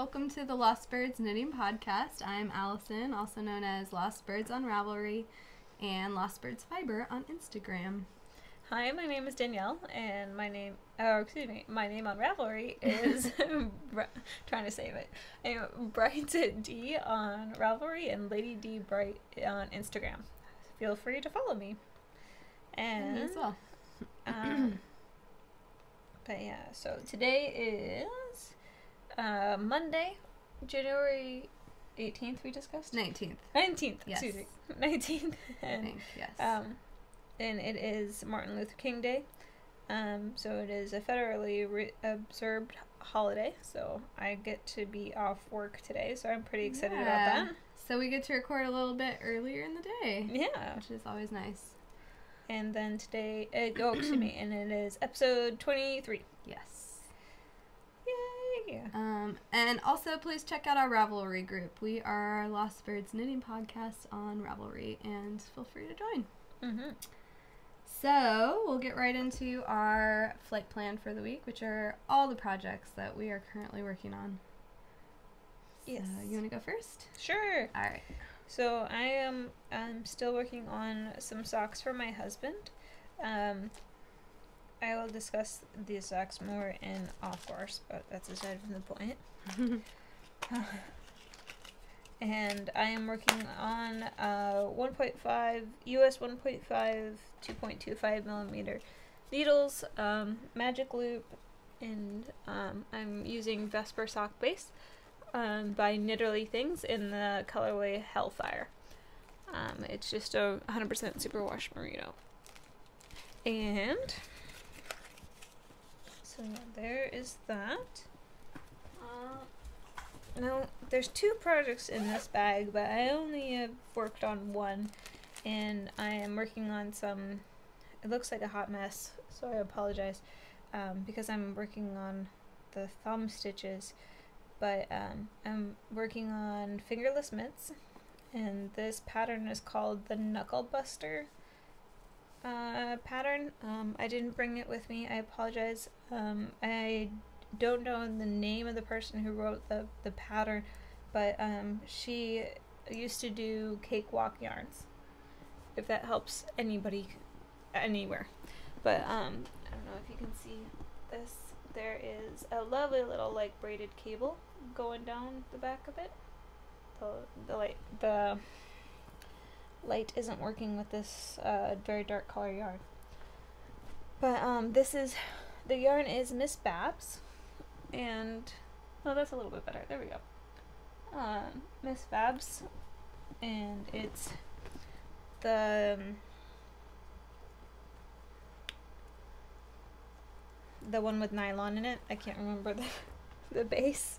welcome to the Lost Birds Knitting Podcast. I'm Allison, also known as Lost Birds on Ravelry and Lost Birds Fiber on Instagram. Hi, my name is Danielle, and my name on Ravelry is trying to save it. Bright D on Ravelry and Lady D Bright on Instagram. Feel free to follow me. And me as well. But yeah, so today is Monday, January 18th. We discussed 19th. 19th. Yes. Excuse me. 19th. I think yes. And it is Martin Luther King Day. So it is a federally observed holiday. So I get to be off work today. So I'm pretty excited about that. So we get to record a little bit earlier in the day. Yeah. Which is always nice. And then today, and it is episode 23. Yes. Yay! And also, please check out our Ravelry group. We are Lost Birds Knitting Podcast on Ravelry, and feel free to join. Mm-hmm. So, we'll get right into our flight plan for the week, which are all the projects that we are currently working on. Yes. So, you want to go first? Sure. All right. So I'm still working on some socks for my husband. I will discuss these socks more in off course, but that's aside from the point. And I am working on 1.5 US 1.5 2.25 millimeter needles, magic loop, and I'm using Vesper sock base. By Knitterly Things in the colorway Hellfire. It's just a 100% superwash merino. And so yeah, there is that. Now there's two projects in this bag, but I only have worked on one, and I am working on some. It looks like a hot mess, so I apologize, because I'm working on the thumb stitches. But I'm working on fingerless mitts, and this pattern is called the Knuckle Buster pattern. I didn't bring it with me. I apologize. I don't know the name of the person who wrote the pattern, but she used to do cakewalk yarns, if that helps anybody anywhere. But I don't know if you can see this. There is a lovely little like braided cable going down the back of it. The light isn't working with this very dark color yarn. But the yarn is Miss Babs, and that's a little bit better. There we go. Miss Babs, and it's the one with nylon in it. I can't remember the base.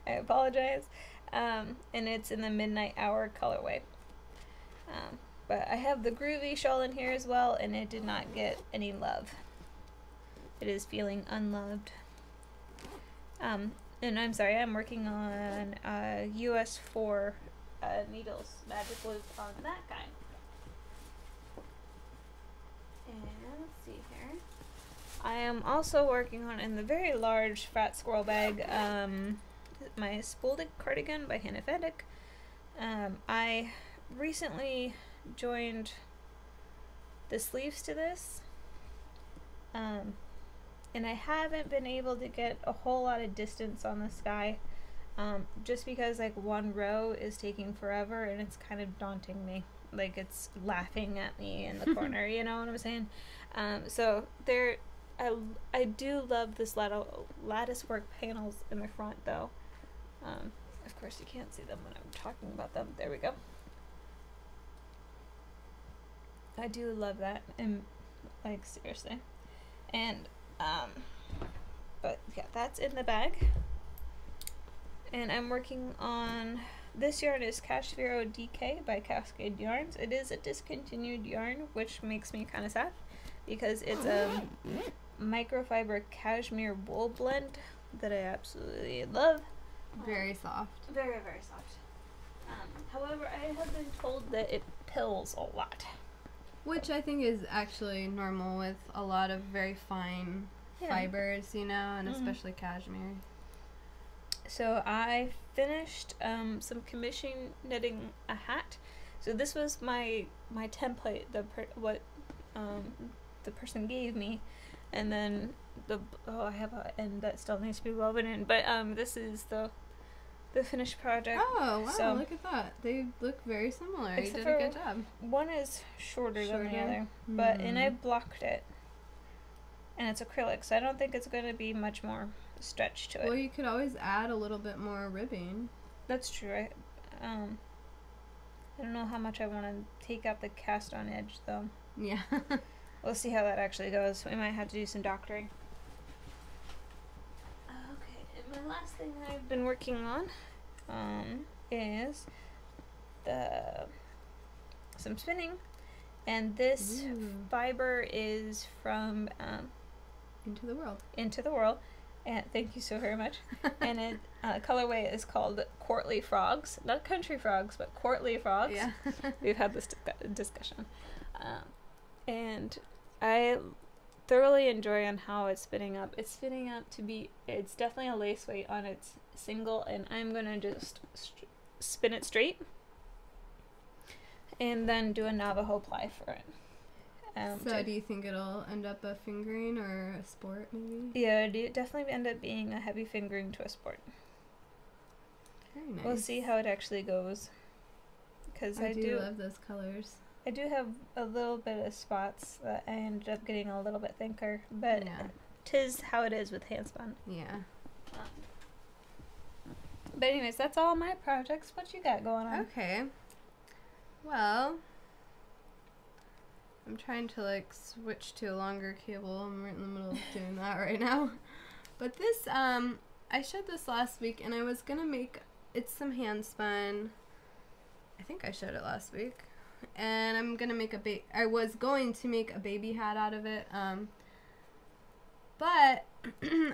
I apologize. And it's in the Midnight Hour colorway. But I have the groovy shawl in here as well, and it did not get any love. It is feeling unloved. And I'm sorry, I'm working on US 4 needles, magic loop on that kind. And let's see here. I am also working on, in the very large fat squirrel bag, my Spooled cardigan by Hannah Fedek. I recently joined the sleeves to this, and I haven't been able to get a whole lot of distance on this guy, just because like one row is taking forever and it's kind of daunting me. Like it's laughing at me in the corner, you know what I'm saying? So there. I do love this lattice work panels in the front, though. Of course, you can't see them when I'm talking about them. There we go. I do love that, and like seriously. And but yeah, that's in the bag. And I'm working on this yarn is Cashmere DK by Cascade Yarns. It is a discontinued yarn, which makes me kind of sad because it's a microfiber cashmere wool blend that I absolutely love. Very soft. Very, very soft. However, I have been told that it pills a lot. Which I think is actually normal with a lot of very fine fibers, you know, and especially cashmere. So I finished some commission knitting a hat. So this was my template, the person gave me, and then I have an end that still needs to be woven in, but this is the finished project. Oh wow! So, look at that. They look very similar. You except did a good job. One is shorter than the other, but and I blocked it, and it's acrylic, so I don't think it's going to be much more stretch to it. Well, you could always add a little bit more ribbing. That's true. I don't know how much I want to take out the cast on edge though. Yeah. We'll see how that actually goes. We might have to do some doctoring. Okay, and my last thing I've been working on is some spinning, and this fiber is from Into the World. Into the World, and thank you so very much. And it colorway is called Courtly Frogs, not country frogs, but Courtly Frogs. Yeah. We've had this discussion, and I thoroughly enjoy on how it's spinning up. It's spinning up to be, it's definitely a lace weight on its single, and I'm gonna just spin it straight and then do a Navajo ply for it. So do you think it'll end up a fingering or a sport maybe? Yeah, it definitely end up being a heavy fingering to a sport. Very nice. We'll see how it actually goes, because I do love those colors. I do have a little bit of spots that I ended up getting a little bit thicker, but yeah. 'Tis how it is with hand spun. Yeah. But anyways, that's all my projects. What you got going on? Okay. Well, I'm trying to like switch to a longer cable. I'm right in the middle of doing that right now. But this, I showed this last week, and I was gonna make, it's some hand spun. I think I showed it last week. And I'm gonna make I was going to make a baby hat out of it, but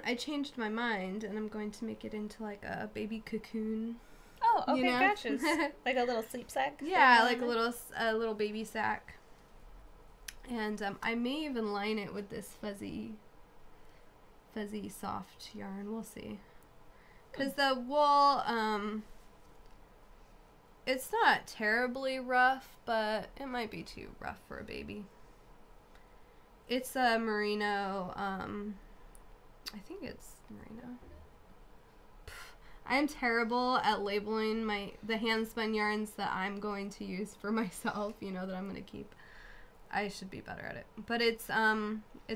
I changed my mind, and I'm going to make it into like a baby cocoon. Oh, okay, you know? gotcha. Like a little sleep sack. Yeah, like a little baby sack. And I may even line it with this fuzzy soft yarn. We'll see. Because the wool, it's not terribly rough, but it might be too rough for a baby. It's a merino, I think it's merino. I'm terrible at labeling the hand spun yarns that I'm going to use for myself, you know, that I'm going to keep. I should be better at it. But it's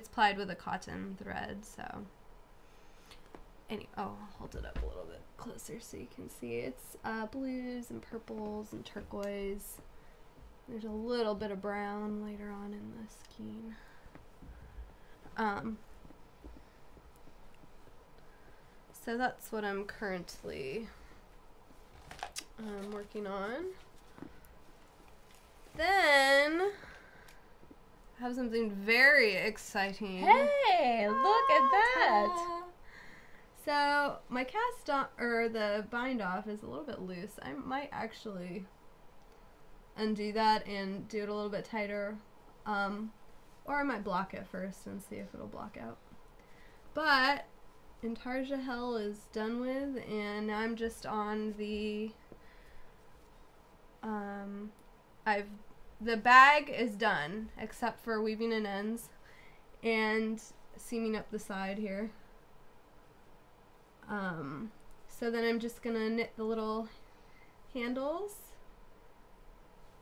plied with a cotton thread, so. Anyway, I'll hold it up a little bit closer so you can see. It's blues and purples and turquoise. There's a little bit of brown later on in the skein. So that's what I'm currently working on. Then I have something very exciting. Hey, look at that. So my cast on, or the bind off, is a little bit loose. I might actually undo that and do it a little bit tighter, or I might block it first and see if it'll block out. But Intarsia Hell is done with, and now I'm just on the the bag is done except for weaving in ends and seaming up the side here. So then I'm just gonna knit the little handles,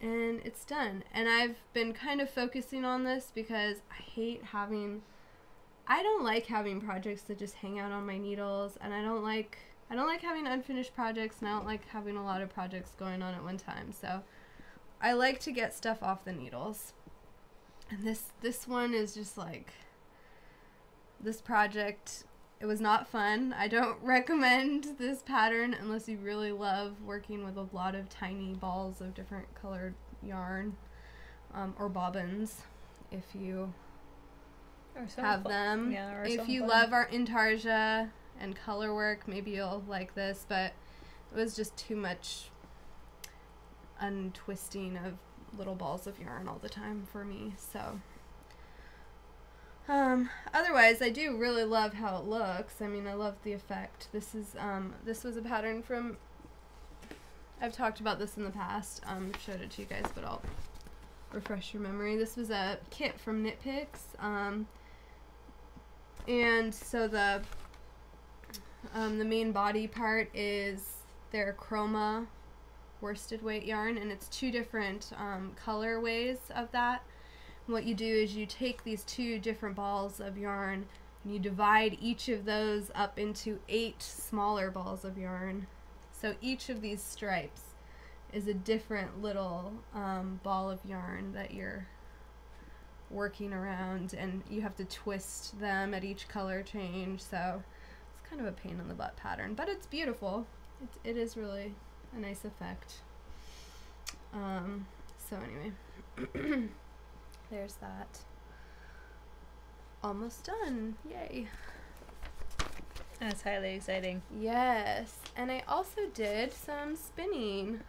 and it's done. And I've been kind of focusing on this because I don't like having projects that just hang out on my needles, and I don't like having unfinished projects, and I don't like having a lot of projects going on at one time. So I like to get stuff off the needles. And this one is just like, this project, it was not fun. I don't recommend this pattern unless you really love working with a lot of tiny balls of different colored yarn, or bobbins if you have them. Yeah, or if you love our Intarsia and color work, maybe you'll like this, but it was just too much untwisting of little balls of yarn all the time for me. So Otherwise, I do really love how it looks. I mean, I love the effect. This was a pattern from, I've talked about this in the past. I've showed it to you guys, but I'll refresh your memory. This was a kit from KnitPicks. And so the main body part is their chroma worsted weight yarn, and it's 2 different colorways of that. What you do is you take these 2 different balls of yarn and you divide each of those up into 8 smaller balls of yarn. So each of these stripes is a different little ball of yarn that you're working around, and you have to twist them at each color change. So it's kind of a pain in the butt pattern, but it's beautiful. It is really a nice effect. So anyway, there's that. Almost done. Yay. That's highly exciting. Yes. And I also did some spinning.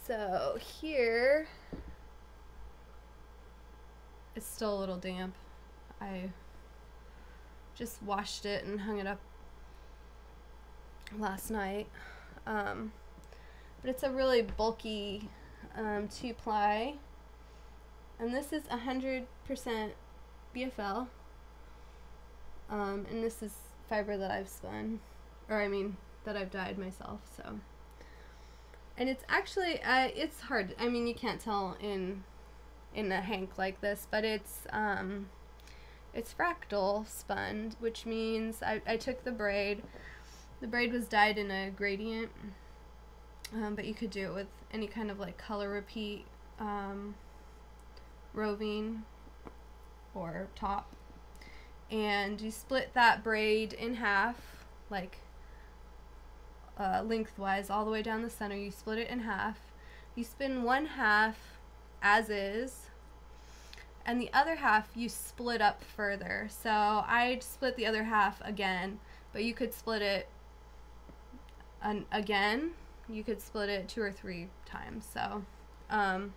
So here, it's still a little damp. I just washed it and hung it up last night. But it's a really bulky 2-ply, and this is 100% BFL, and this is fiber that I've spun, or I mean that I've dyed myself. So, and it's actually it's hard. I mean, you can't tell in a hank like this, but it's fractal spun, which means I took the braid. The braid was dyed in a gradient, but you could do it with any kind of like color repeat roving or top. And you split that braid in half, like lengthwise all the way down the center. You split it in half. You spin one half as is, and the other half you split up further. So I split the other half again, but you could split it again. You could split it 2 or 3 times. So and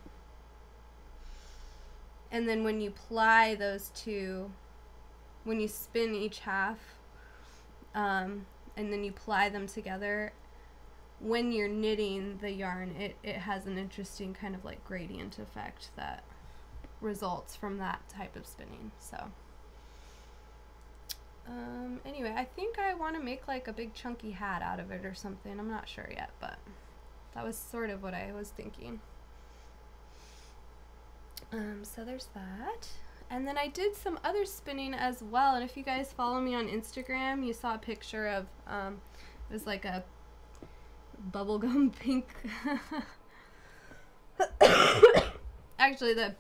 then when you ply those 2, when you spin each half and then you ply them together, when you're knitting the yarn, it has an interesting kind of like gradient effect that results from that type of spinning. So anyway, I think I want to make like a big chunky hat out of it or something. I'm not sure yet, but that was sort of what I was thinking. So there's that. And then I did some other spinning as well, and if you guys follow me on Instagram, you saw a picture of it was like a bubblegum pink actually the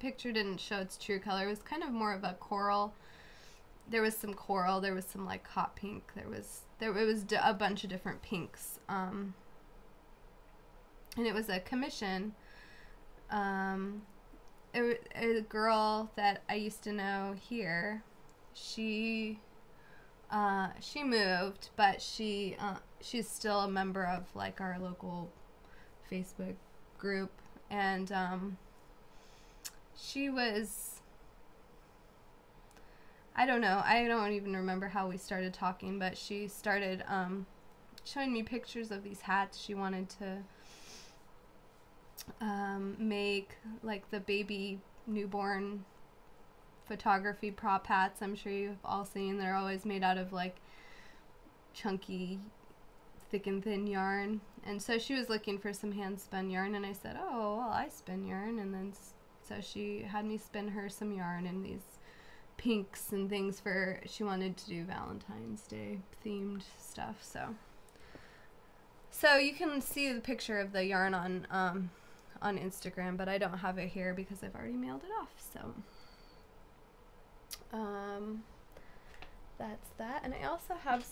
picture didn't show its true color. It was kind of more of a coral. There was some coral, there was some like hot pink, it was a bunch of different pinks, and it was a commission. A girl that I used to know here, she moved, but she's still a member of like our local Facebook group, and she was, I don't know, I don't even remember how we started talking, but she started showing me pictures of these hats she wanted to make, like the baby newborn photography prop hats. I'm sure you've all seen. They're always made out of like chunky, thick and thin yarn. And so she was looking for some hand spun yarn, and I said, oh, well, I spin yarn. And then so she had me spin her some yarn and these pinks and things for, she wanted to do Valentine's Day themed stuff. So you can see the picture of the yarn on Instagram, but I don't have it here because I've already mailed it off. So that's that. And I also have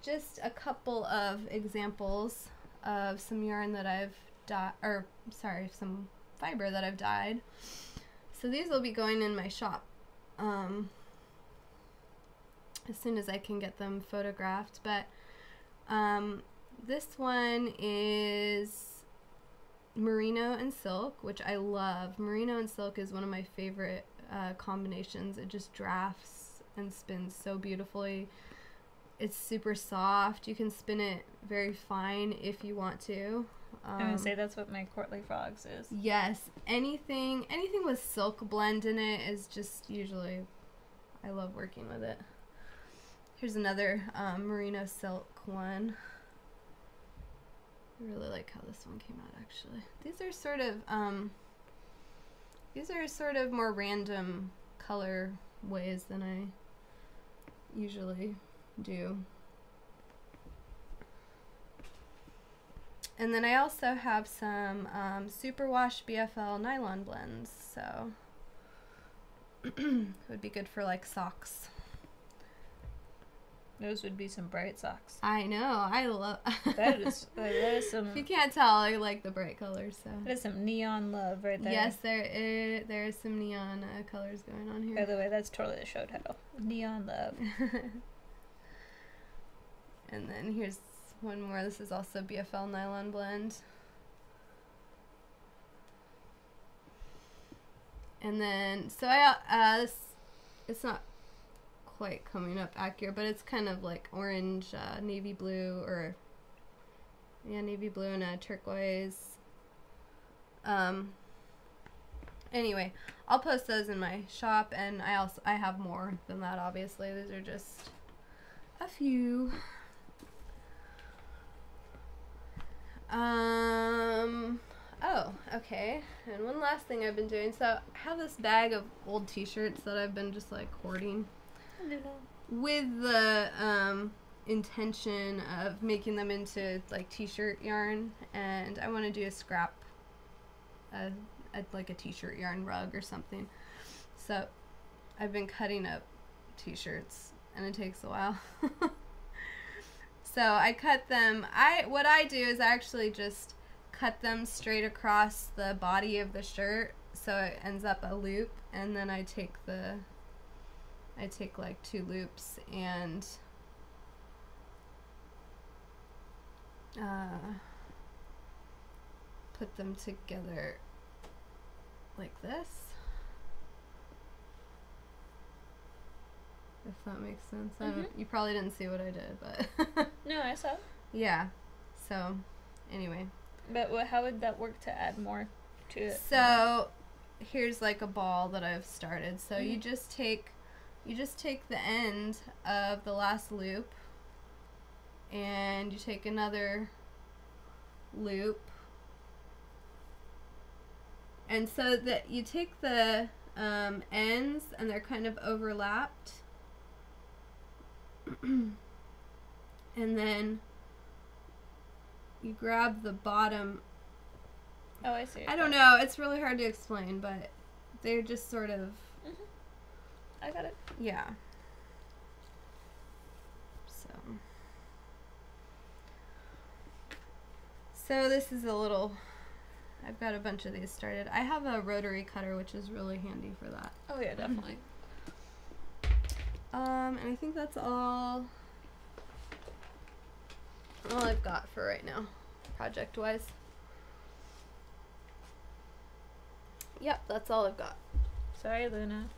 just a couple of examples of some yarn that I've dyed, or sorry, some fiber that I've dyed. So these will be going in my shop as soon as I can get them photographed. But this one is merino and silk, which I love. Merino and silk is one of my favorite combinations. It just drafts and spins so beautifully. It's super soft. You can spin it very fine if you want to. I'm gonna say that's what my Courtly Frogs is. Yes, anything with silk blend in it is just usually, I love working with it. Here's another merino silk one. I really like how this one came out, actually. These are sort of more random color ways than I usually do. And then I also have some superwash BFL nylon blends, so it would be good for like socks. Those would be some bright socks. I know, I love that is some. If you can't tell, I like the bright colors. So that is some neon love right there. Yes, there is some neon colors going on here. By the way, that's totally the show title. Neon Love. And then here's one more. This is also BFL nylon blend. And then, so it's not quite coming up accurate, but it's kind of like orange, navy blue, or navy blue and a turquoise. Anyway, I'll post those in my shop, and I have more than that, obviously. These are just a few. Oh, okay. And one last thing I've been doing. So I have this bag of old t-shirts that I've been just like hoarding with the intention of making them into like t-shirt yarn, and I want to do a scrap, like a t-shirt yarn rug or something. So I've been cutting up t-shirts, and it takes a while. So I cut them. What I do is I actually just cut them straight across the body of the shirt, so it ends up a loop, and then I take like 2 loops and put them together like this, if that makes sense. You probably didn't see what I did, but No, I saw. Yeah. So anyway, But how would that work to add more to it? So here's like a ball that I've started. So you just take the end of the last loop, and you take another loop, and so that you take the ends, and they're kind of overlapped, and then you grab the bottom. Oh, I see. I don't know. It's really hard to explain, but they're just sort of. I got it. Yeah. So this is a little. I've got a bunch of these started. I have a rotary cutter, which is really handy for that. Oh yeah, definitely. And I think that's all I've got for right now, project-wise. Yep, that's all I've got. Sorry, Luna.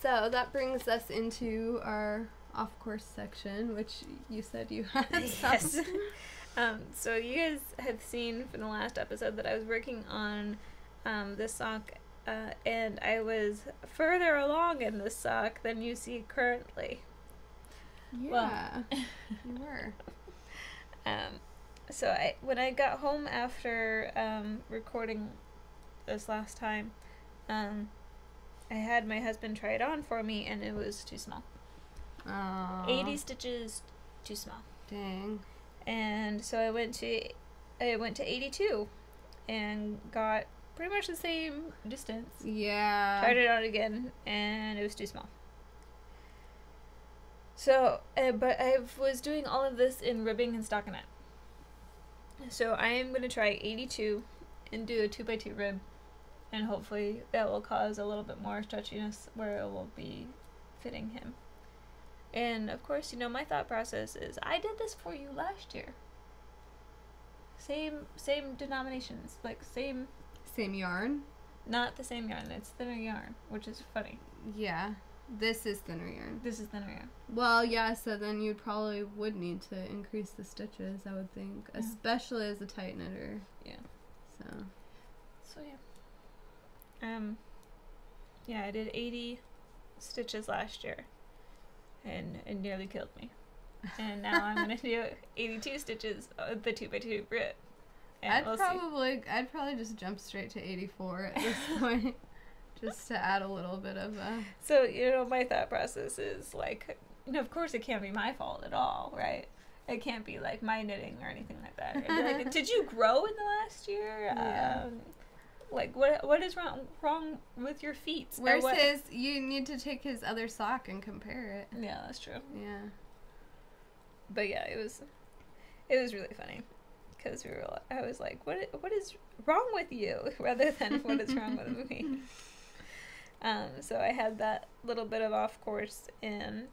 So that brings us into our off-course section, which you said you had. Yes. So you guys have seen from the last episode that I was working on this sock, and I was further along in this sock than you see currently. Yeah, you were. So when I got home after recording this last time, I had my husband try it on for me, and it was too small. Aww. 80 stitches too small. Dang. And so I went to 82 and got pretty much the same distance. Yeah. Tried it on again, and it was too small. So, but I was doing all of this in ribbing and stockinette. So I am going to try 82 and do a 2x2 rib, and hopefully that will cause a little bit more stretchiness where it will be fitting him. And of course, you know, my thought process is I did this for you last year. same denominations, like same yarn. Not the same yarn. It's thinner yarn, which is funny. Yeah, this is thinner yarn. This is thinner yarn. Well, yeah. So then you probably would need to increase the stitches, I would think, especially as a tight knitter. Yeah. So yeah. Yeah, I did 80 stitches last year, and it nearly killed me. And now I'm gonna do 82 stitches of the 2x2 grit. I'd probably just jump straight to 84 at this point, just to add a little bit of a. So my thought process is like, of course it can't be my fault at all, right? It can't be like my knitting or anything like that. It'd be like, did you grow in the last year? Yeah. Like what is wrong with your feet? Versus you need to take his other sock and compare it. Yeah, that's true. Yeah. But yeah, it was really funny, because I was like, what is wrong with you, rather than what is wrong with me. So I had that little bit of off course, and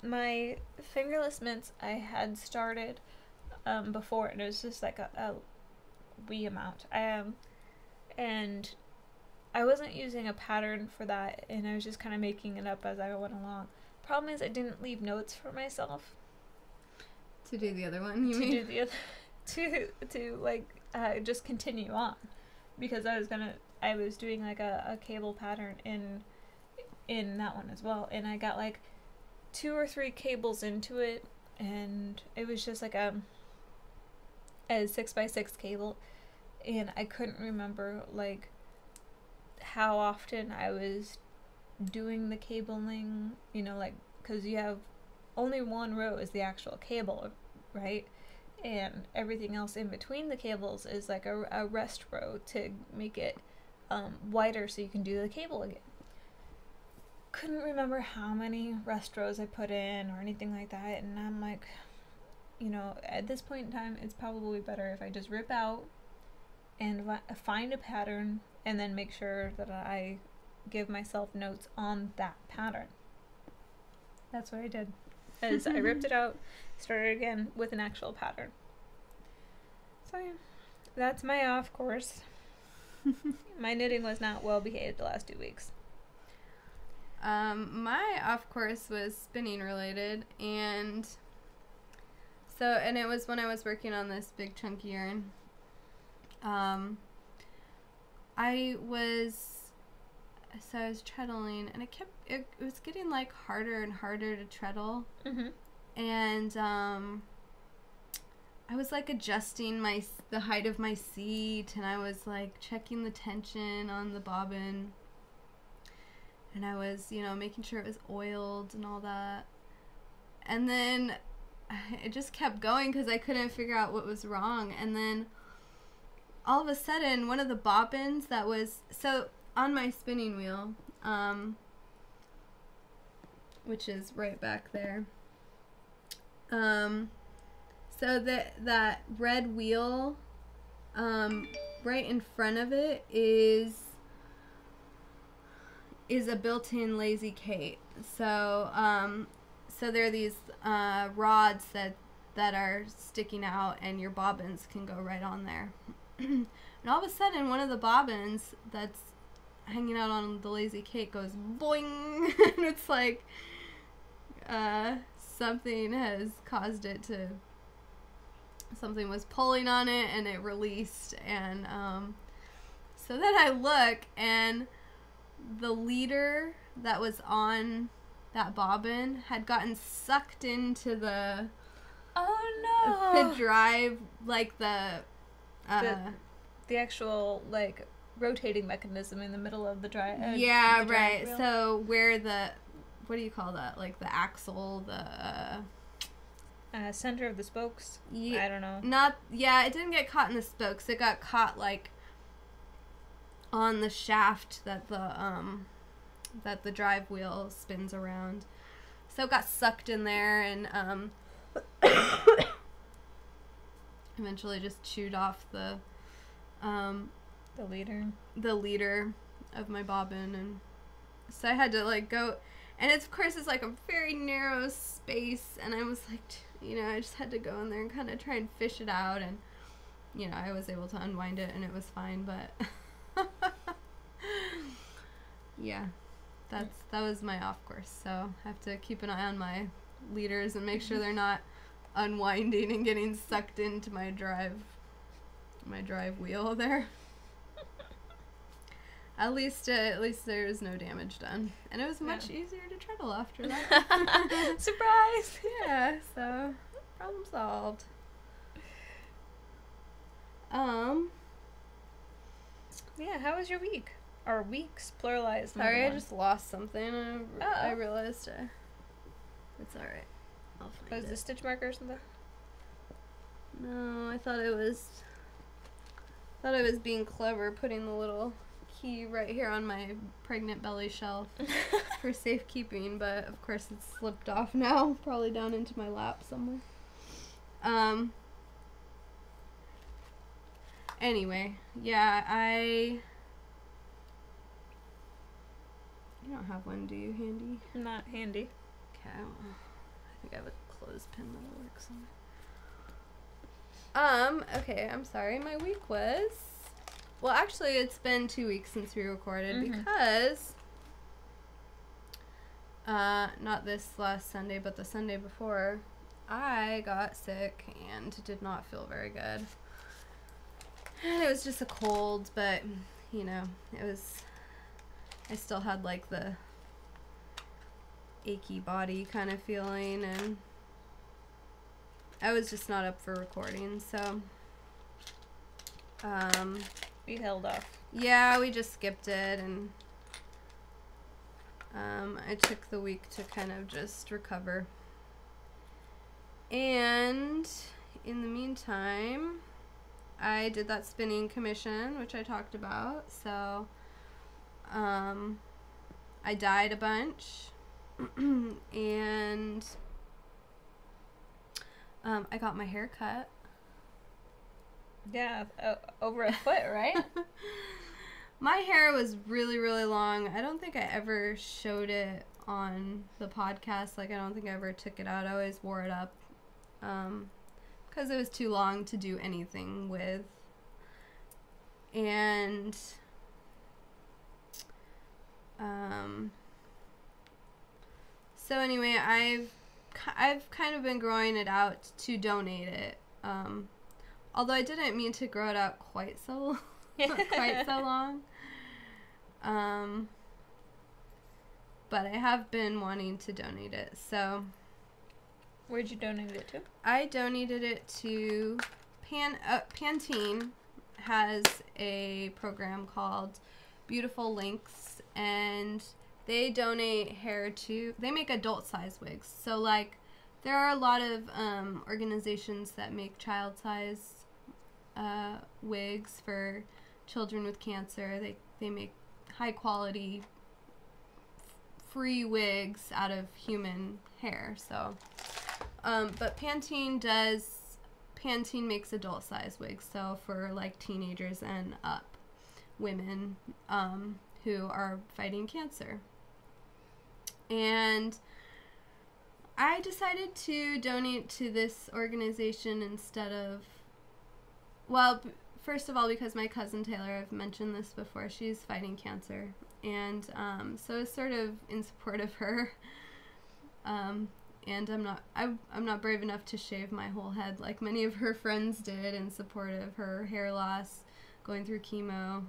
my fingerless mitts I had started before, and it was just like a wee amount. And I wasn't using a pattern for that, and I was just kind of making it up as I went along. Problem is, I didn't leave notes for myself to do the other one. You mean do the other to just continue on, because I was doing like a cable pattern in that one as well, and I got like 2 or 3 cables into it, and it was just like a 6x6 cable, and I couldn't remember like how often I was doing the cabling, like, because you have only one row is the actual cable, right? And everything else in between the cables is like a rest row to make it wider so you can do the cable again. Couldn't remember how many rest rows I put in or anything like that, and I'm like, at this point in time, it's probably better if I just rip out and find a pattern, and then make sure that I give myself notes on that pattern. That's what I did. As I ripped it out, started again with an actual pattern. So yeah, that's my off course. My knitting was not well behaved the last 2 weeks. My off course was spinning related, and it was when I was working on this big chunky yarn. I was treadling, and it was getting like harder and harder to treadle. Mm-hmm. And I was like adjusting the height of my seat, and I was like checking the tension on the bobbin, and I was making sure it was oiled and all that. And then it just kept going because I couldn't figure out what was wrong. And then all of a sudden, one of the bobbins that was on my spinning wheel, which is right back there. So that red wheel, right in front of it is a built-in lazy Kate. So there are these rods that are sticking out, and your bobbins can go right on there. And all of a sudden, one of the bobbins that's hanging out on the lazy Kate goes boing, and it's like something has caused it to. Something was pulling on it, and it released. And so then I look, and the leader that was on that bobbin had gotten sucked into the drive, like the actual like rotating mechanism in the middle of the drive. Yeah, right. Wheel. So where what do you call that? Like the axle, the center of the spokes. Yeah, I don't know. It didn't get caught in the spokes. It got caught like on the shaft that the drive wheel spins around. So it got sucked in there, and eventually just chewed off the leader of my bobbin. And so I had to like go, And it's, of course, it's like a very narrow space, and I was like, you know, I just had to go in there and kind of try and fish it out, and, you know, I was able to unwind it, and it was fine, but, yeah, that was my off course, so I have to keep an eye on my leaders and make sure they're not unwinding and getting sucked into my drive wheel there. At least there was no damage done, and it was much easier to treadle after that. Surprise! Yeah, so problem solved. Yeah, how was your week? Or weeks, pluralized. Sorry, I just lost something. I realized it's alright. I'll find it. Was it a stitch marker or something? No, I thought it was being clever, putting the little key right here on my pregnant belly shelf for safekeeping, but of course it's slipped off now, probably down into my lap somewhere. Anyway, yeah, you don't have one, do you, handy? Not handy. Okay, well, I think I have a clothespin that'll work somewhere. Okay, I'm sorry. My week was... Well, actually, it's been 2 weeks since we recorded because... not this last Sunday, but the Sunday before, I got sick and did not feel very good. And it was just a cold, but, you know, I still had, like, the achy body kind of feeling, and I was just not up for recording, so, We held off. yeah, we just skipped it, and, I took the week to kind of just recover. And in the meantime, I did that spinning commission, which I talked about, so, I dyed a bunch, and, I got my hair cut. Yeah, over a foot, right? My hair was really, really long. I don't think I ever showed it on the podcast. Like, I don't think I ever took it out. I always wore it up, because it was too long to do anything with. And, so anyway, I've kind of been growing it out to donate it. Although I didn't mean to grow it out quite so long. But I have been wanting to donate it. So Where'd you donate it to? I donated it to Pantene has a program called Beautiful Links, and they donate hair to, they make adult size wigs. So, like, there are a lot of organizations that make child size wigs for children with cancer. They make high quality free wigs out of human hair. So, but Pantene makes adult size wigs. So for like teenagers and up women who are fighting cancer. And I decided to donate to this organization instead of, well, first of all, because my cousin Taylor, I've mentioned this before, she's fighting cancer. And so it's sort of in support of her. And I'm not brave enough to shave my whole head like many of her friends did in support of her hair loss, going through chemo.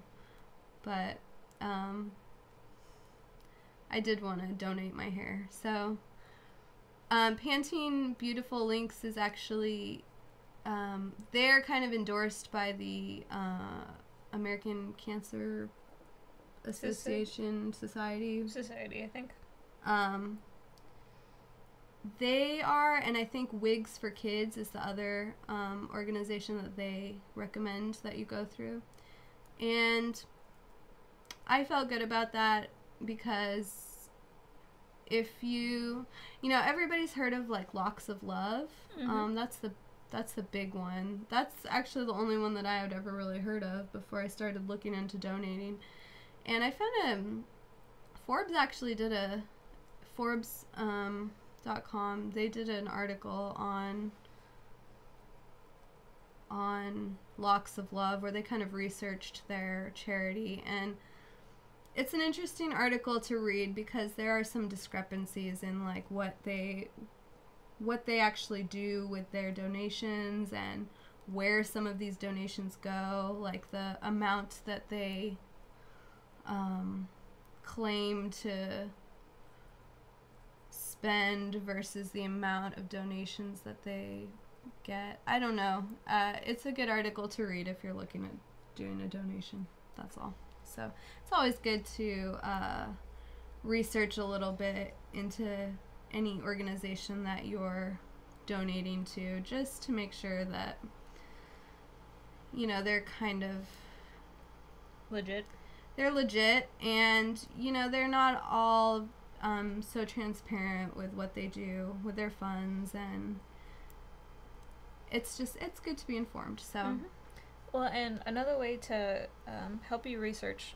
But I did want to donate my hair. So Pantene Beautiful Links is actually, they're kind of endorsed by the American Cancer Association Society, I think. They are, and I think Wigs for Kids is the other organization that they recommend that you go through. And I felt good about that because if you know, everybody's heard of like Locks of Love. Mm-hmm. That's the big one. That's actually the only one that I had ever really heard of before I started looking into donating. And I found Forbes actually did a Forbes.com, they did an article on Locks of Love, where they kind of researched their charity, and it's an interesting article to read because there are some discrepancies in like what they actually do with their donations and where some of these donations go, like the amount that they claim to spend versus the amount of donations that they get. I don't know. It's a good article to read if you're looking at doing a donation. That's all. So it's always good to research a little bit into any organization that you're donating to, just to make sure that, you know, they're kind of legit. They're legit, and, you know, they're not all so transparent with what they do with their funds, and it's good to be informed. So Mm-hmm. Well, and another way to help you research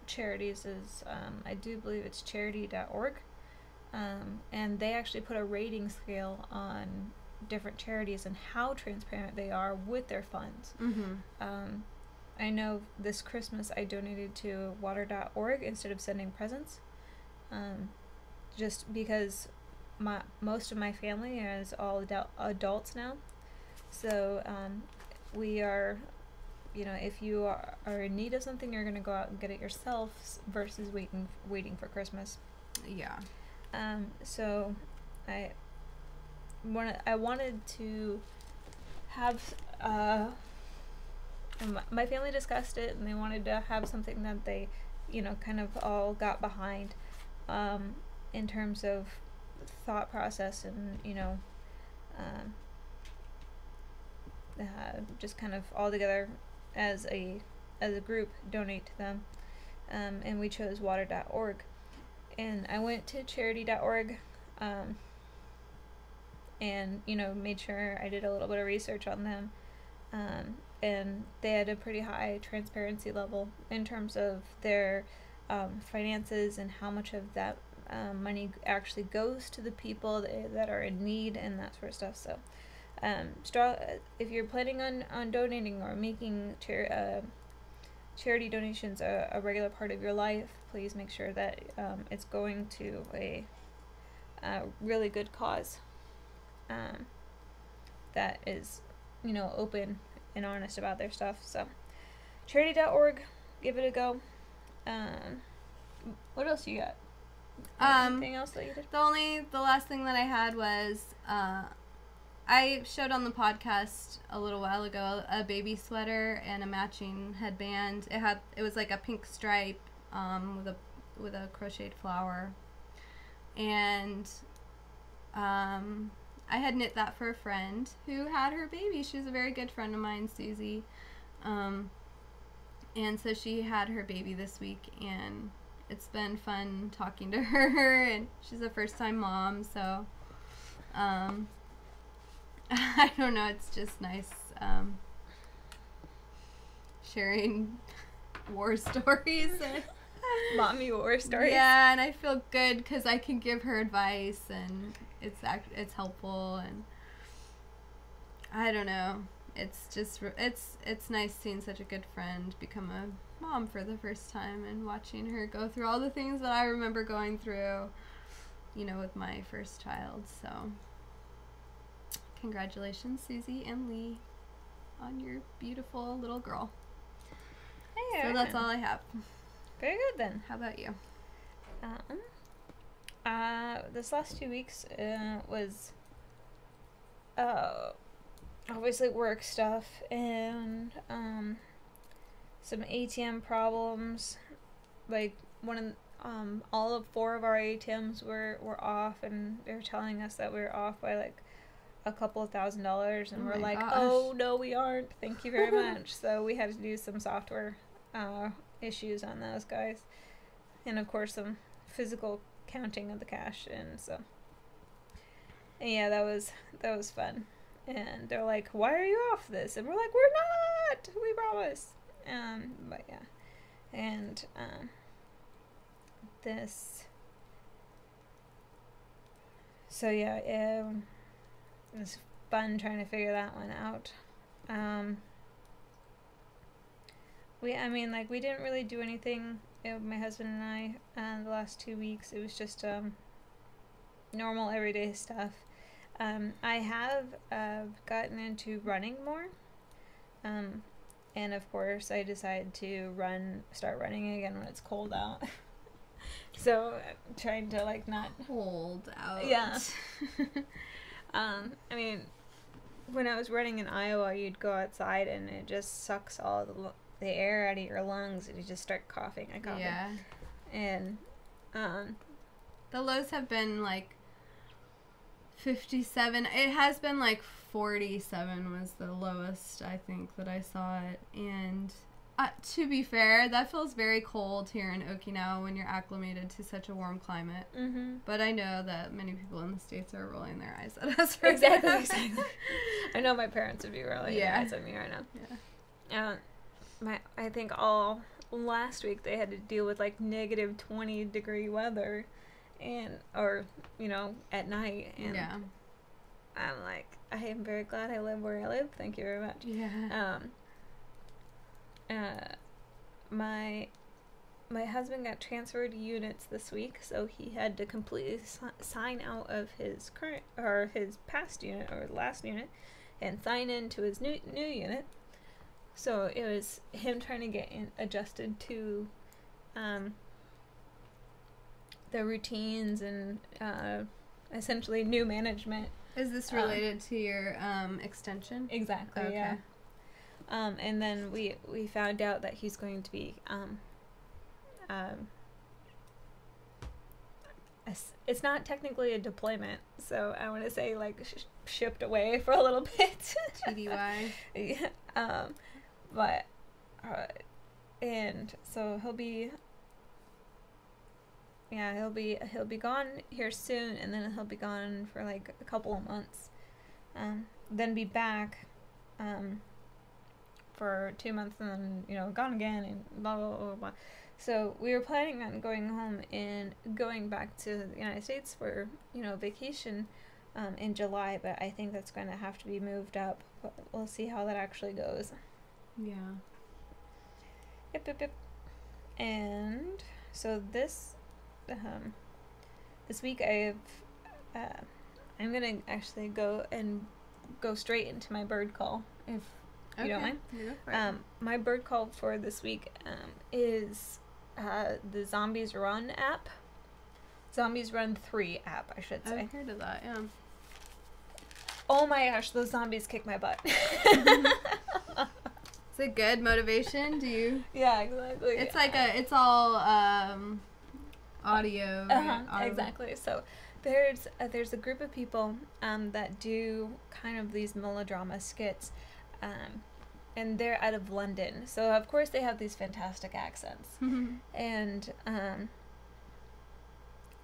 charities is, I do believe it's charity.org, and they actually put a rating scale on different charities and how transparent they are with their funds. Mm-hmm. I know this Christmas I donated to water.org instead of sending presents, just because most of my family is all adults now. So we are, you know, if you are in need of something, you're going to go out and get it yourself versus waiting for Christmas. Yeah. So I wanted to have, my family discussed it, and they wanted to have something that they, you know, kind of all got behind, in terms of thought process, and, you know, just kind of all together as a group donate to them, and we chose water.org, and I went to charity.org, and, you know, made sure I did a little bit of research on them, and they had a pretty high transparency level in terms of their finances and how much of that money actually goes to the people that are in need and that sort of stuff. So if you're planning on donating or making charity donations a regular part of your life, please make sure that it's going to a really good cause that is, you know, open and honest about their stuff. So charity.org, give it a go. What else you got? Anything else that you did? The last thing that I had was I showed on the podcast a little while ago a baby sweater and a matching headband. It was like a pink stripe with a crocheted flower, and I had knit that for a friend who had her baby. She was a very good friend of mine, Susie, and so she had her baby this week, and it's been fun talking to her, and she's a first-time mom, so I don't know, it's just nice sharing war stories. And Mommy war stories. Yeah, and I feel good because I can give her advice, and it's helpful, and I don't know. It's just it's nice seeing such a good friend become a mom for the first time, and watching her go through all the things that I remember going through, you know, with my first child. So congratulations, Susie and Lee, on your beautiful little girl. Hey, so that's all I have. Very good then. How about you? This last 2 weeks was obviously work stuff and some ATM problems. Like all of 4 of our ATMs were off, and they were telling us that we were off by like a couple of $1,000s, and we're like, gosh. Oh no, we aren't. Thank you very much. So we had to do some software issues on those guys, and of course some physical counting of the cash, and so yeah, that was fun. And they're like, why are you off this? And we're like, we're not, we promise. But yeah, and this So yeah, it was fun trying to figure that one out. We didn't really do anything, my husband and I, the last 2 weeks. It was just normal everyday stuff. I have gotten into running more, and of course I decided to start running again when it's cold out. So trying to like not cold out. Yeah. When I was running in Iowa, you'd go outside and it just sucks all the air out of your lungs, and you just start coughing. I coughed. Yeah. And the lows have been like 57. It has been like 47 was the lowest, I think, that I saw it. And to be fair, that feels very cold here in Okinawa when you're acclimated to such a warm climate. Mm-hmm. But I know that many people in the States are rolling their eyes at us right now. Exactly. I know my parents would be rolling their eyes at me right now. Yeah. I think all last week they had to deal with like negative 20-degree weather, at night. And yeah. I'm like, I am very glad I live where I live. Thank you very much. Yeah. My husband got transferred units this week, so he had to completely sign out of his past unit or last unit and sign into his new unit. So it was him trying to get adjusted to the routines and essentially new management. Is this related to your extension? Exactly. Okay. Yeah. And then we found out that he's going to be it's not technically a deployment, so I want to say like shipped away for a little bit. TDY. Yeah. But and so he'll be gone here soon, and then he'll be gone for like a couple of months. Then be back for 2 months, and then gone again, and blah blah blah blah. So we were planning on going home and going back to the United States for vacation in July, but I think that's going to have to be moved up. But we'll see how that actually goes. Yeah. Yep. And so this week I'm gonna actually go straight into my bird call, if you don't mind. Yeah, my bird call for this week is the Zombies Run app. Zombies Run 3 app, I should say. I've heard of that, yeah. Oh my gosh, those zombies kick my butt. Is it good motivation? Do you? Yeah, exactly. It's like it's all audio. Right? Exactly. So there's a group of people that do kind of these melodrama skits, and they're out of London. So of course they have these fantastic accents, and I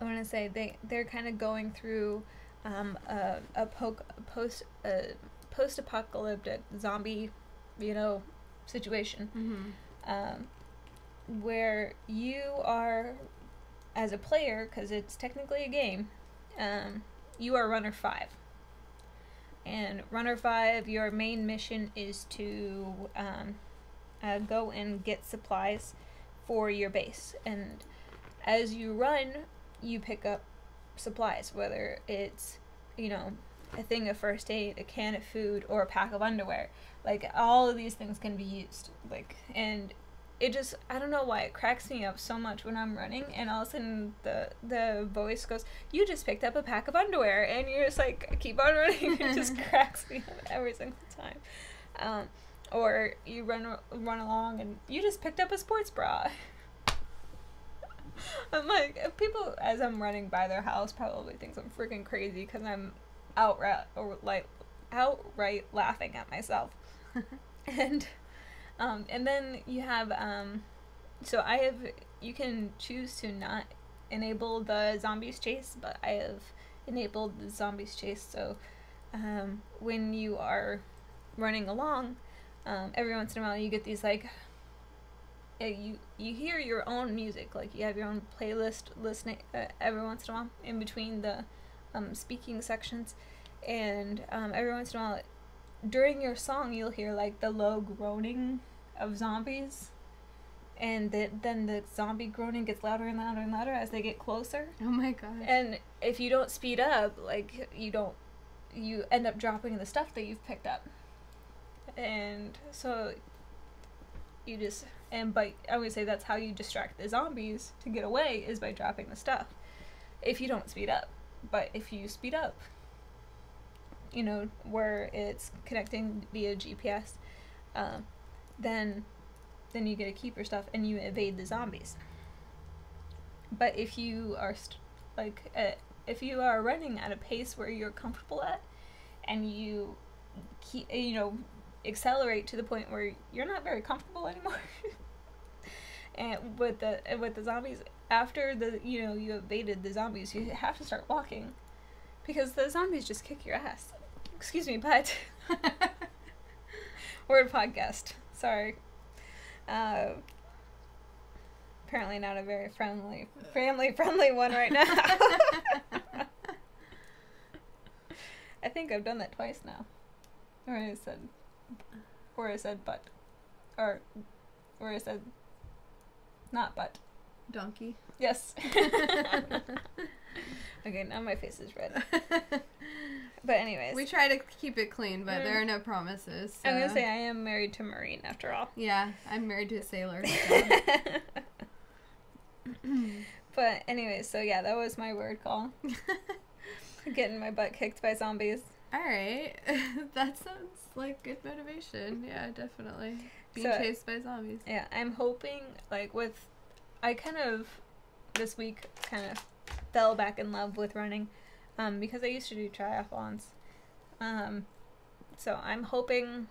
want to say they're kind of going through a post-apocalyptic zombie, situation, where you are, as a player, because it's technically a game, you are Runner 5. And Runner 5, your main mission is to go and get supplies for your base. And as you run, you pick up supplies, whether it's, a thing of first aid, a can of food, or a pack of underwear. Like, all of these things can be used. And it just, I don't know why, it cracks me up so much when I'm running, and all of a sudden the voice goes, "You just picked up a pack of underwear," and you're just like, keep on running. It just cracks me up every single time. Or you run along and you just picked up a sports bra. I'm like, people, as I'm running by their house, probably thinks I'm freaking crazy because I'm outright laughing at myself. And then you have you can choose to not enable the zombies chase, but I have enabled the zombies chase. So when you are running along, every once in a while you get these you hear your own music, like you have your own playlist listening every once in a while in between the speaking sections, and every once in a while, during your song, you'll hear like the low groaning of zombies, and then the zombie groaning gets louder and louder and louder as they get closer. Oh my gosh. And if you don't speed up, like, you end up dropping the stuff that you've picked up. And so but I would say that's how you distract the zombies to get away, is by dropping the stuff, if you don't speed up. But if you speed up, where it's connecting via GPS, then you get to keep your stuff and you evade the zombies. But if you are if you are running at a pace where you're comfortable at, and you keep, accelerate to the point where you're not very comfortable anymore, and with the zombies, after you evaded the zombies, you have to start walking, because the zombies just kick your ass. Excuse me, but word podcast. Sorry. Apparently not a very family-friendly one right now. I think I've done that twice now. Or I said but. Or I said not but. Donkey. Yes. Okay, now my face is red. But anyways. We try to keep it clean, but there are no promises. So. I'm going to say I am married to a Marine, after all. Yeah, I'm married to a sailor. So. But anyways, so yeah, that was my word call. Getting my butt kicked by zombies. Alright. That sounds like good motivation. Yeah, definitely. Being chased by zombies. Yeah, I'm hoping, this week fell back in love with running, because I used to do triathlons. So I'm hoping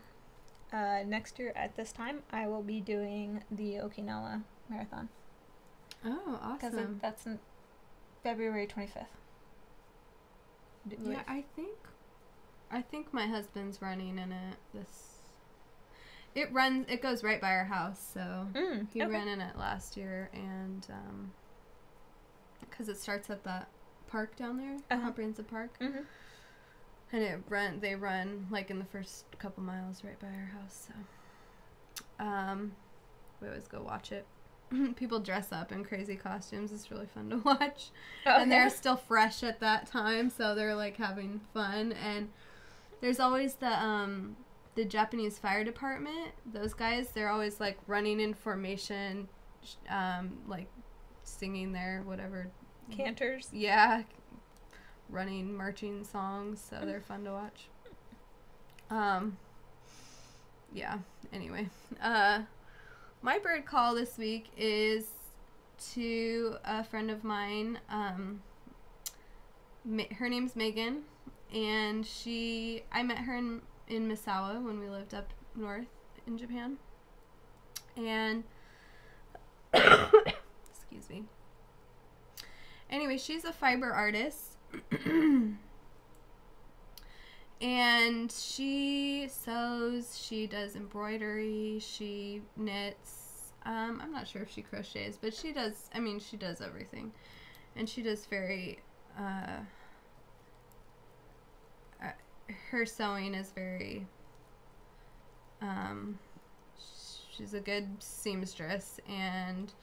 next year at this time I will be doing the Okinawa Marathon. Oh, awesome. Because that's in February 25th. Yeah, I think my husband's running in it. It goes right by our house, so he ran in it last year, and because it starts at that park down there, Comprehensive Park, and they run like in the first couple miles right by our house, so we always go watch it. People dress up in crazy costumes. It's really fun to watch. And they're still fresh at that time, so they're like having fun. And there's always the Japanese fire department. Those guys, they're always like running in formation, like singing their whatever canters. Yeah, running marching songs, so they're fun to watch. Yeah, anyway, my bird call this week is to a friend of mine. Her name's Megan, and I met her in Misawa when we lived up north in Japan. And excuse me. Anyway, she's a fiber artist. And she sews, she does embroidery, she knits. I'm not sure if she crochets, but she does everything. And she does very, her sewing is very, she's a good seamstress. And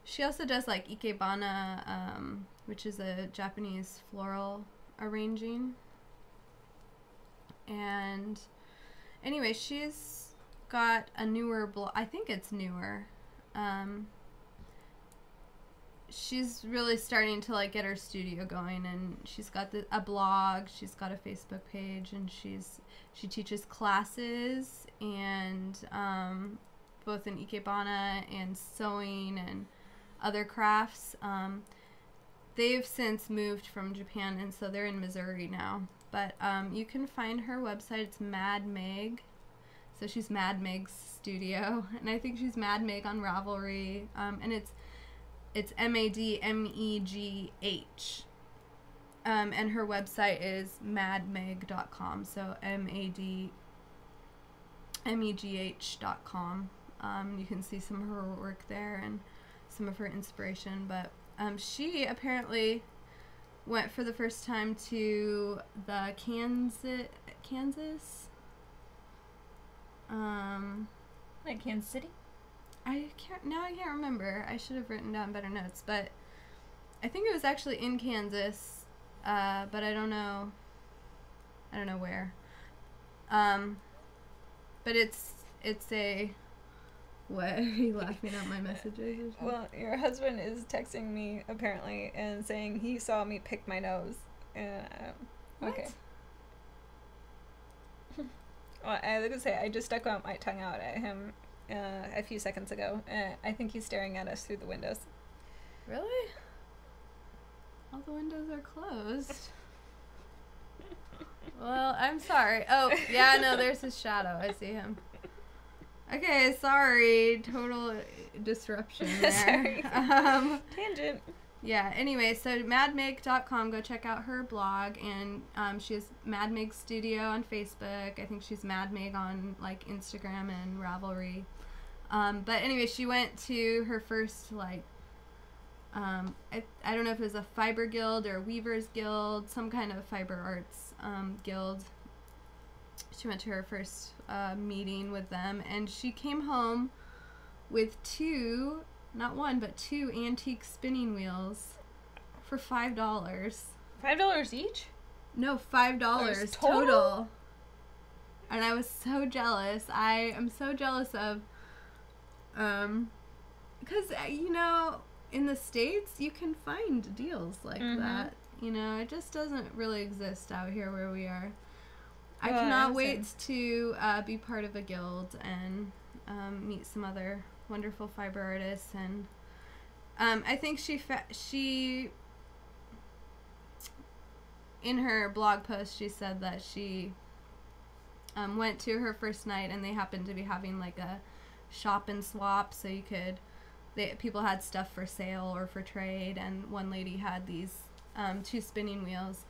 she also does like ikebana, which is a Japanese floral arranging. And anyway, she's got a newer blog. I think it's newer. She's really starting to like get her studio going, and she's got a blog. She's got a Facebook page, and she teaches classes, and both in ikebana and sewing and other crafts. They've since moved from Japan, and so they're in Missouri now. But you can find her website. It's Mad Meg. So she's Mad Meg's studio. And I think she's Mad Meg on Ravelry. And it's MADMEGH. And her website is madmeg.com. So MADMEGH.com. You can see some of her work there and some of her inspiration. But she apparently went for the first time to the Kansas. Like Kansas City? I can't remember. I should have written down better notes, but I think it was actually in Kansas, but I don't know where. But it's a, what, are you laughing at my messages or something? Well, your husband is texting me apparently and saying he saw me pick my nose. Okay. Well, I was gonna say, I just stuck out my tongue out at him a few seconds ago. I think he's staring at us through the windows. Really? All the windows are closed. Well, I'm sorry. Oh, yeah, no, there's his shadow. I see him. Okay, sorry. Total disruption there. Sorry. Tangent. Yeah, anyway, so madmake.com, go check out her blog, and she has Madmake Studio on Facebook. I think she's Madmake on, like, Instagram and Ravelry. But anyway, she went to her first, like, I don't know if it was a fiber guild or a weavers guild, some kind of fiber arts guild. She went to her first meeting with them, and she came home with not one, but two antique spinning wheels for $5. $5 each? No, $5 total. And I was so jealous. I am so jealous of, because, you know, in the States, you can find deals like that. You know, it just doesn't really exist out here where we are. I cannot wait to be part of a guild and meet some other wonderful fiber artists. And I think she in her blog post, she said that she went to her first night, and they happened to be having like a shop and swap, so you could, people had stuff for sale or for trade, and one lady had these 2 spinning wheels,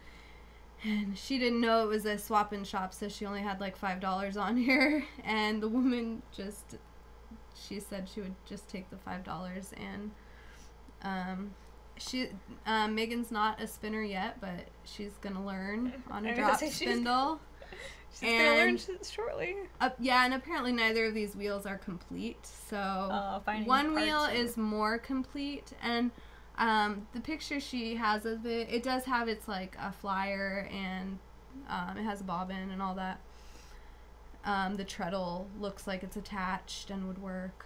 and she didn't know it was a swap and shop, so she only had like $5 on here, and the woman she said she would just take the $5, and Megan's not a spinner yet, but she's gonna learn on a drop spindle. She's gonna learn shortly. Yeah, and apparently neither of these wheels are complete. So one wheel is more complete, and the picture she has of it does have its like a flyer, and it has a bobbin and all that. The treadle looks like it's attached and would work,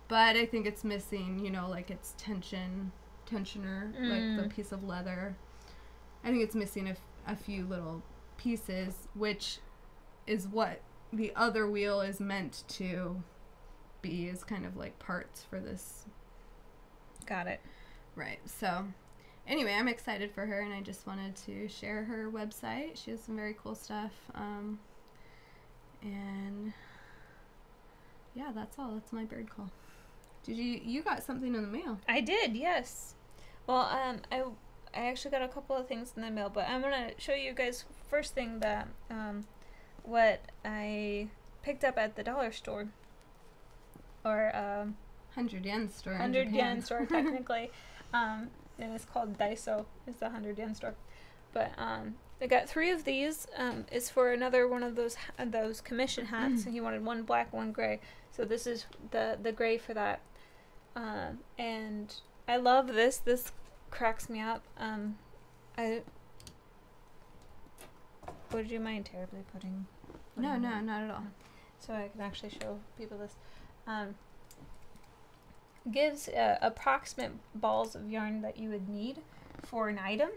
but I think it's missing, you know, like its tensioner, like the piece of leather. I think it's missing a few little pieces, which is what the other wheel is meant to be, is kind of like parts for this. Got it. Right. So anyway, I'm excited for her, and I just wanted to share her website. She has some very cool stuff. And yeah, that's all. That's my bird call. Did you got something in the mail? I did, yes. Well, I actually got a couple of things in the mail, but I'm gonna show you guys first thing that what I picked up at the dollar store, or 100 yen store. 100 yen store technically, and it's called Daiso. It's the 100 yen store, but I got 3 of these. It's for another one of those commission hats, and he wanted one black, one gray. So this is the gray for that, and I love this. This cracks me up. Would you mind terribly putting? No, not at all. So I can actually show people this. Gives approximate balls of yarn that you would need for an item,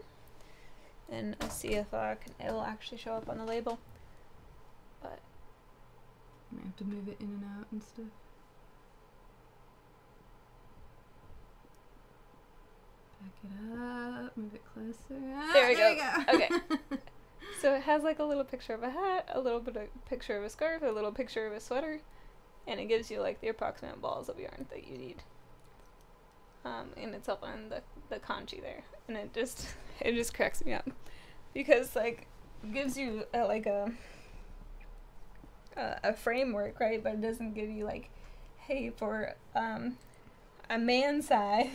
and let's see if it'll actually show up on the label. But I have to move it in and out and stuff. Back it up, move it closer. There we go. Okay. So it has like a little picture of a hat, a little bit of picture of a scarf, a little picture of a sweater, and it gives you like the approximate balls of yarn that you need. And it's up on the kanji there, and it just cracks me up, because like it gives you like a framework, right? But it doesn't give you like, hey, for a man size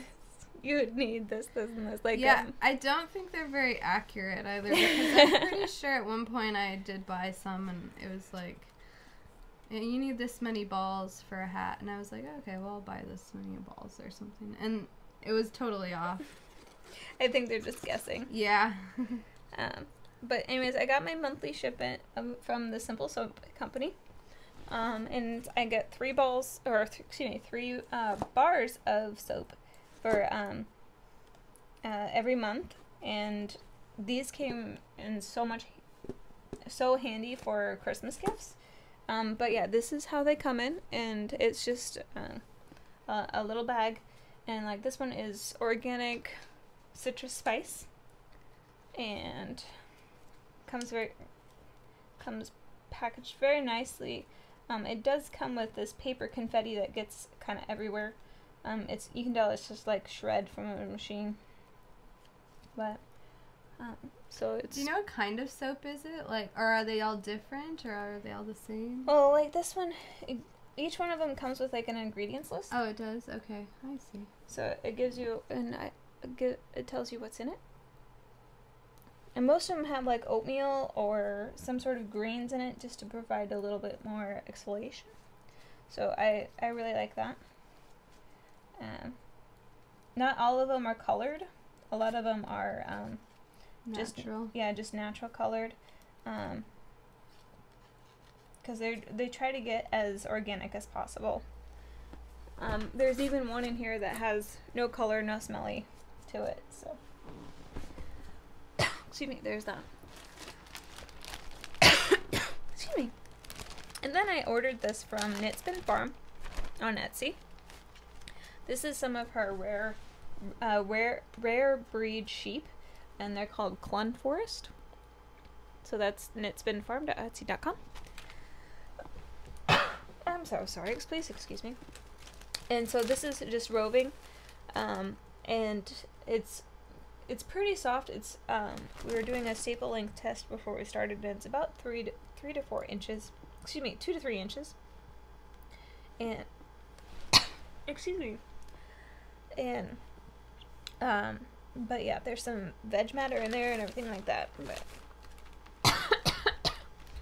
you would need this, and this. Like, yeah, I don't think they're very accurate either, because I'm pretty sure at one point I did buy some, and it was like, you need this many balls for a hat, and I was like, okay, well, I'll buy this many balls or something, and it was totally off. I think they're just guessing. Yeah. But anyways, I got my monthly shipment from the Simple Soap Company, and I get 3 bars of soap for every month, and these came in so handy for Christmas gifts. But yeah, this is how they come in, and it's just a little bag, and like this one is organic citrus spice, and comes packaged very nicely. It does come with this paper confetti that gets kind of everywhere. You can tell it's just like shred from a machine. But so it's. Do you know what kind of soap is it? Like, or are they all different, or are they all the same? Oh, like this one, each one of them comes with like an ingredients list. Oh, it does. Okay, I see. So it gives you it tells you what's in it. And most of them have like oatmeal or some sort of greens in it, just to provide a little bit more exfoliation. So I really like that. Not all of them are colored. A lot of them are natural. Just natural colored. Because they try to get as organic as possible. There's even one in here that has no color, no smelly to it. So. Excuse me, there's that. Excuse me. And then I ordered this from KnitSpinFarm on Etsy. This is some of her rare breed sheep, and they're called Clun Forest. So that's knitspinfarm.etsy.com. I'm so sorry, please excuse me. And so this is just roving, and it's pretty soft. It's we were doing a staple length test before we started, and it's about 3 to 4 inches. Excuse me, 2 to 3 inches. And excuse me. And but yeah, there's some veg matter in there and everything like that. But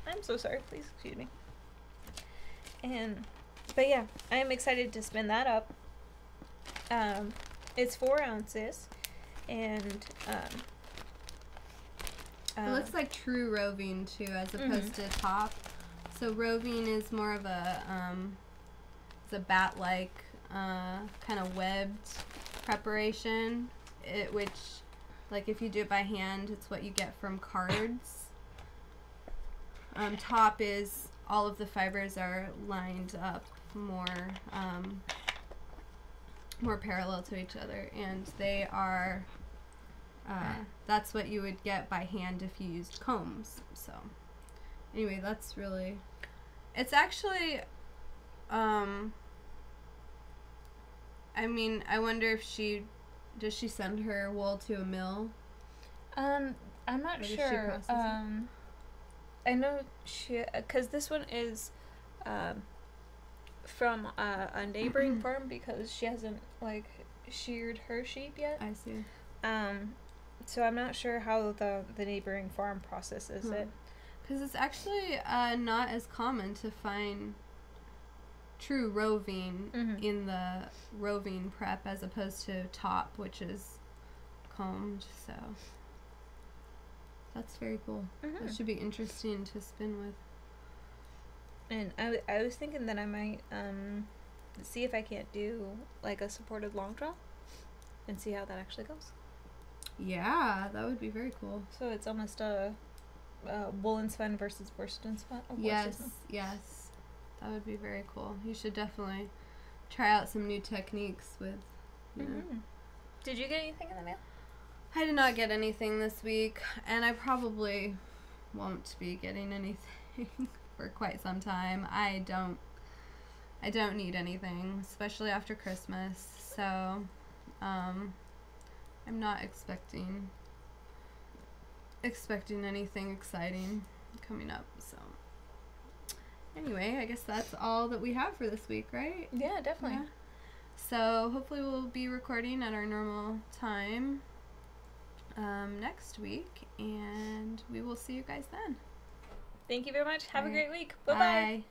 I'm so sorry. Please excuse me. But yeah, I am excited to spin that up. It's 4 ounces. And it looks like true roving too, as opposed to top. So roving is more of a it's a bat-like kind of webbed preparation. Which, like, if you do it by hand, it's what you get from cards. Top is all of the fibers are lined up more parallel to each other, and they are that's what you would get by hand if you used combs. So anyway, that's really, it's actually I mean, I wonder if does she send her wool to a mill? I'm not sure. I know because this one is from a neighboring farm, because she hasn't like sheared her sheep yet. I see. So I'm not sure how the neighboring farm processes it. Because it's actually not as common to find true roving in the roving prep, as opposed to top, which is combed. So that's very cool. That should be interesting to spin with. And I was thinking that I might see if I can't do like a supported long draw and see how that actually goes. Yeah, that would be very cool. So it's almost a woolen spun versus worsted spun. Yes, that would be very cool. You should definitely try out some new techniques with. You know. Did you get anything in the mail? I did not get anything this week, and I probably won't be getting anything for quite some time. I don't need anything, especially after Christmas. So, I'm not expecting anything exciting coming up. So, anyway, I guess that's all that we have for this week, right? Yeah, definitely. Yeah. So hopefully we'll be recording at our normal time next week, and we will see you guys then. Thank you very much. Have a great week. Bye-bye. Bye.